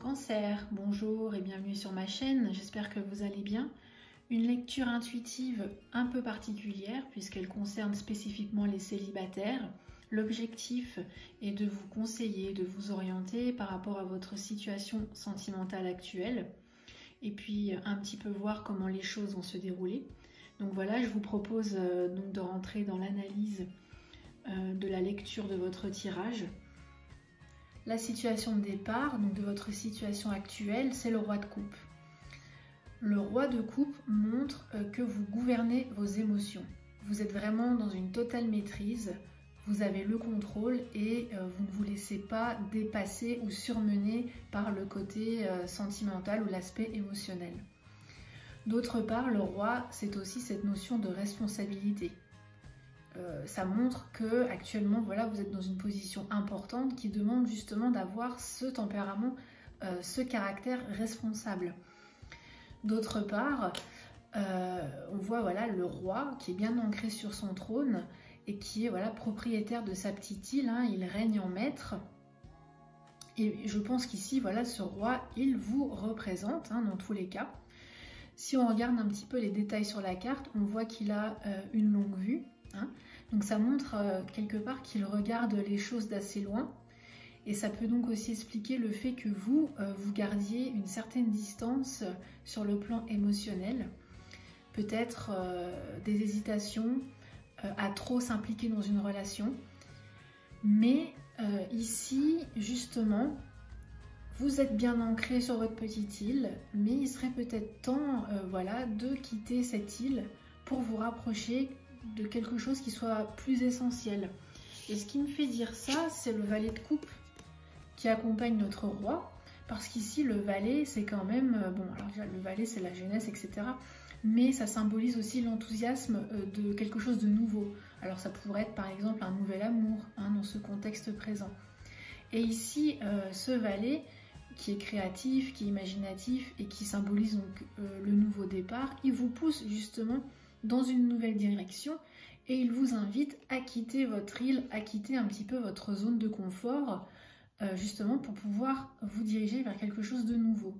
Cancer, bonjour et bienvenue sur ma chaîne, j'espère que vous allez bien. Une lecture intuitive un peu particulière puisqu'elle concerne spécifiquement les célibataires. L'objectif est de vous conseiller, de vous orienter par rapport à votre situation sentimentale actuelle et puis un petit peu voir comment les choses vont se dérouler. Donc voilà, je vous propose donc de rentrer dans l'analyse de la lecture de votre tirage. La situation de départ, donc de votre situation actuelle, c'est le roi de coupe. Le roi de coupe montre que vous gouvernez vos émotions. Vous êtes vraiment dans une totale maîtrise, vous avez le contrôle et vous ne vous laissez pas dépasser ou surmener par le côté sentimental ou l'aspect émotionnel. D'autre part, le roi, c'est aussi cette notion de responsabilité. Ça montre que actuellement, voilà, vous êtes dans une position importante qui demande justement d'avoir ce tempérament, ce caractère responsable. D'autre part, on voit voilà, le roi qui est bien ancré sur son trône et qui est voilà, propriétaire de sa petite île, hein, il règne en maître. Et je pense qu'ici, voilà, ce roi, il vous représente hein, dans tous les cas. Si on regarde un petit peu les détails sur la carte, on voit qu'il a une longue vue. Hein. Donc ça montre quelque part qu'il regarde les choses d'assez loin et ça peut donc aussi expliquer le fait que vous, vous gardiez une certaine distance sur le plan émotionnel, peut-être des hésitations à trop s'impliquer dans une relation, mais ici justement vous êtes bien ancré sur votre petite île, mais il serait peut-être temps voilà, de quitter cette île pour vous rapprocher de quelque chose qui soit plus essentiel. Et ce qui me fait dire ça, c'est le valet de coupe qui accompagne notre roi, parce qu'ici le valet c'est quand même, bon alors déjà le valet c'est la jeunesse etc, mais ça symbolise aussi l'enthousiasme de quelque chose de nouveau. Alors ça pourrait être par exemple un nouvel amour hein, dans ce contexte présent. Et ici ce valet qui est créatif, qui est imaginatif et qui symbolise donc le nouveau départ, il vous pousse justement dans une nouvelle direction et il vous invite à quitter votre île, à quitter un petit peu votre zone de confort justement pour pouvoir vous diriger vers quelque chose de nouveau.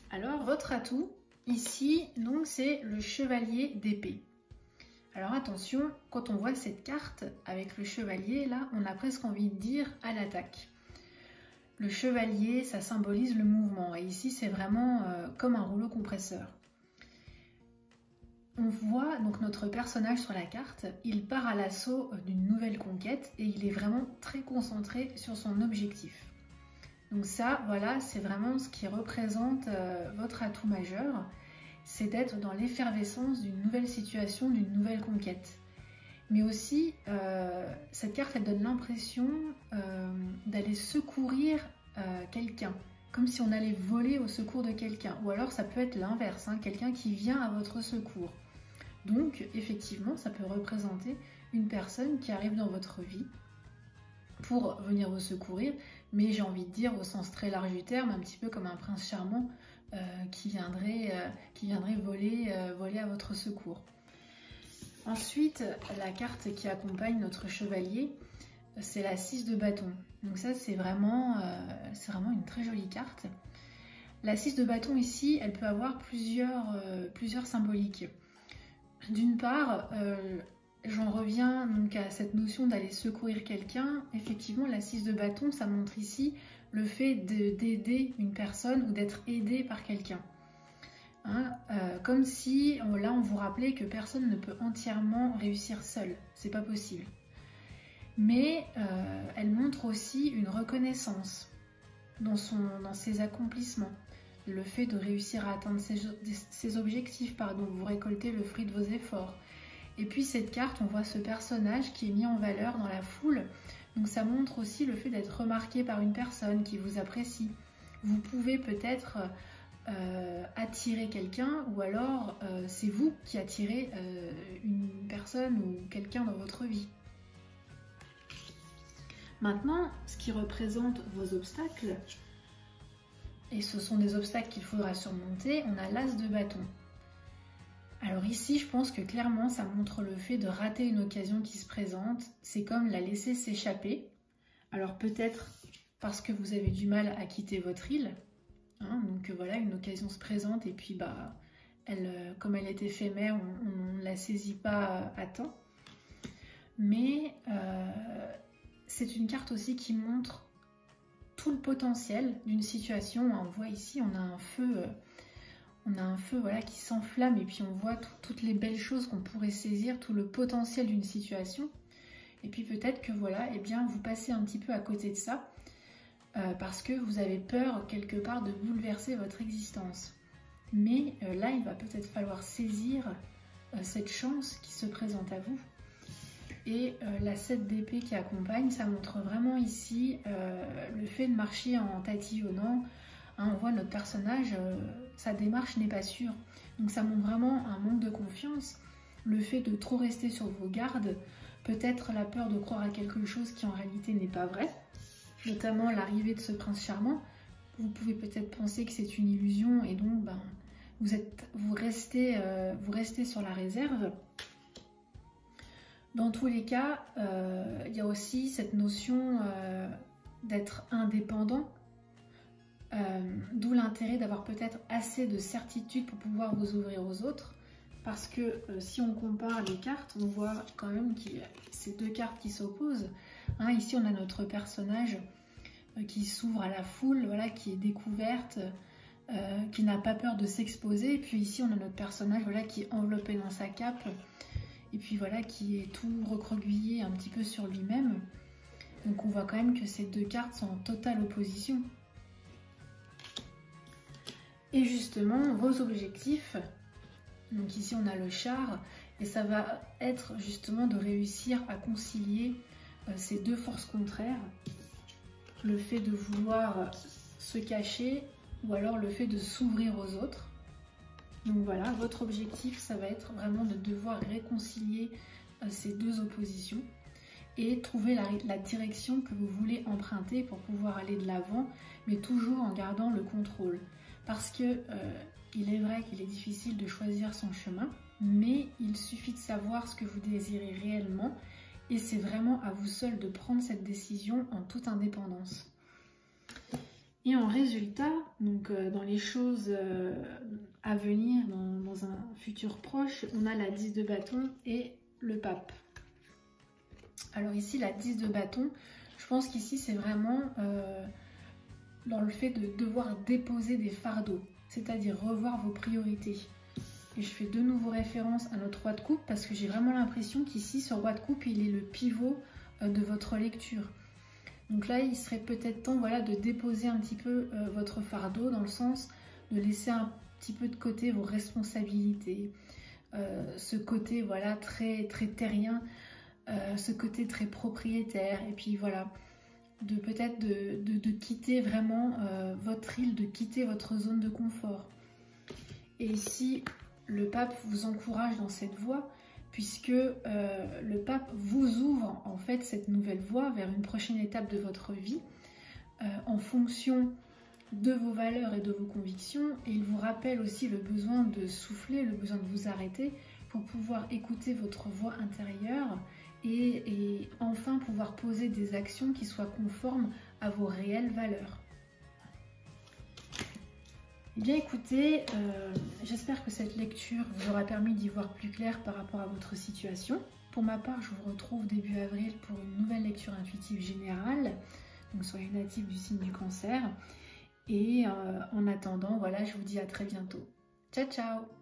Alors votre atout ici donc c'est le chevalier d'épée. Alors attention, quand on voit cette carte avec le chevalier là, on a presque envie de dire à l'attaque. Le chevalier ça symbolise le mouvement et ici c'est vraiment comme un rouleau compresseur. On voit donc notre personnage sur la carte, il part à l'assaut d'une nouvelle conquête et il est vraiment très concentré sur son objectif. Donc ça, voilà, c'est vraiment ce qui représente votre atout majeur, c'est d'être dans l'effervescence d'une nouvelle situation, d'une nouvelle conquête. Mais aussi, cette carte, elle donne l'impression d'aller secourir quelqu'un, comme si on allait voler au secours de quelqu'un. Ou alors ça peut être l'inverse, hein, quelqu'un qui vient à votre secours. Donc, effectivement, ça peut représenter une personne qui arrive dans votre vie pour venir vous secourir, mais j'ai envie de dire au sens très large du terme, un petit peu comme un prince charmant qui viendrait voler à votre secours. Ensuite, la carte qui accompagne notre chevalier, c'est la 6 de bâton. Donc ça, c'est vraiment une très jolie carte. La 6 de bâton ici, elle peut avoir plusieurs symboliques. D'une part, j'en reviens donc à cette notion d'aller secourir quelqu'un. Effectivement, la 6 de bâton, ça montre ici le fait d'aider une personne ou d'être aidé par quelqu'un. Hein, comme si, là, on vous rappelait que personne ne peut entièrement réussir seul. C'est pas possible. Mais elle montre aussi une reconnaissance dans ses accomplissements. Le fait de réussir à atteindre ses objectifs, pardon, vous récoltez le fruit de vos efforts. Et puis cette carte, on voit ce personnage qui est mis en valeur dans la foule. Donc ça montre aussi le fait d'être remarqué par une personne qui vous apprécie. Vous pouvez peut-être attirer quelqu'un ou alors c'est vous qui attirez une personne ou quelqu'un dans votre vie. Maintenant, ce qui représente vos obstacles, et ce sont des obstacles qu'il faudra surmonter, on a l'as de bâton. Alors ici, je pense que clairement, ça montre le fait de rater une occasion qui se présente. C'est comme la laisser s'échapper. Alors peut-être parce que vous avez du mal à quitter votre île. Hein, donc voilà, une occasion se présente et puis bah, comme elle est éphémère, on ne la saisit pas à temps. Mais c'est une carte aussi qui montre tout le potentiel d'une situation. On voit ici, on a un feu voilà, qui s'enflamme et puis on voit toutes les belles choses qu'on pourrait saisir, tout le potentiel d'une situation. Et puis peut-être que voilà, eh bien, vous passez un petit peu à côté de ça parce que vous avez peur quelque part de bouleverser votre existence. Mais là, il va peut-être falloir saisir cette chance qui se présente à vous. Et la 7 d'épée qui accompagne, ça montre vraiment ici le fait de marcher en tatillonnant. Hein, on voit notre personnage, sa démarche n'est pas sûre. Donc ça montre vraiment un manque de confiance, le fait de trop rester sur vos gardes, peut-être la peur de croire à quelque chose qui en réalité n'est pas vrai, notamment l'arrivée de ce prince charmant. Vous pouvez peut-être penser que c'est une illusion et donc ben, vous restez sur la réserve. Dans tous les cas, il y a aussi cette notion d'être indépendant, d'où l'intérêt d'avoir peut-être assez de certitude pour pouvoir vous ouvrir aux autres. Parce que si on compare les cartes, on voit quand même qu'il y a ces deux cartes qui s'opposent. Hein, ici, on a notre personnage qui s'ouvre à la foule, voilà, qui est découverte, qui n'a pas peur de s'exposer. Et puis ici, on a notre personnage voilà, qui est enveloppé dans sa cape. Et puis voilà, qui est tout recroquevillé un petit peu sur lui-même. Donc on voit quand même que ces deux cartes sont en totale opposition. Et justement, vos objectifs, donc ici on a le char, et ça va être justement de réussir à concilier ces deux forces contraires. Le fait de vouloir se cacher, ou alors le fait de s'ouvrir aux autres. Donc voilà, votre objectif, ça va être vraiment de devoir réconcilier ces deux oppositions et trouver la direction que vous voulez emprunter pour pouvoir aller de l'avant, mais toujours en gardant le contrôle. Parce que il est vrai qu'il est difficile de choisir son chemin, mais il suffit de savoir ce que vous désirez réellement et c'est vraiment à vous seul de prendre cette décision en toute indépendance. Et en résultat, donc dans les choses à venir, dans un futur proche, on a la 10 de bâton et le pape. Alors ici, la 10 de bâton, je pense qu'ici c'est vraiment dans le fait de devoir déposer des fardeaux, c'est-à-dire revoir vos priorités. Et je fais de nouveau référence à notre roi de coupe parce que j'ai vraiment l'impression qu'ici, ce roi de coupe, il est le pivot de votre lecture. Donc là, il serait peut-être temps voilà, de déposer un petit peu votre fardeau dans le sens de laisser un petit peu de côté vos responsabilités, ce côté voilà, très, très terrien, ce côté très propriétaire, et puis voilà, peut-être de quitter vraiment votre île, de quitter votre zone de confort. Et ici, le pape vous encourage dans cette voie, puisque le pape vous ouvre en fait cette nouvelle voie vers une prochaine étape de votre vie en fonction de vos valeurs et de vos convictions, et il vous rappelle aussi le besoin de souffler, le besoin de vous arrêter pour pouvoir écouter votre voix intérieure et enfin pouvoir poser des actions qui soient conformes à vos réelles valeurs. Eh bien écoutez, j'espère que cette lecture vous aura permis d'y voir plus clair par rapport à votre situation. Pour ma part, je vous retrouve début avril pour une nouvelle lecture intuitive générale, donc soyez natif du signe du Cancer. Et en attendant, voilà, je vous dis à très bientôt. Ciao ciao!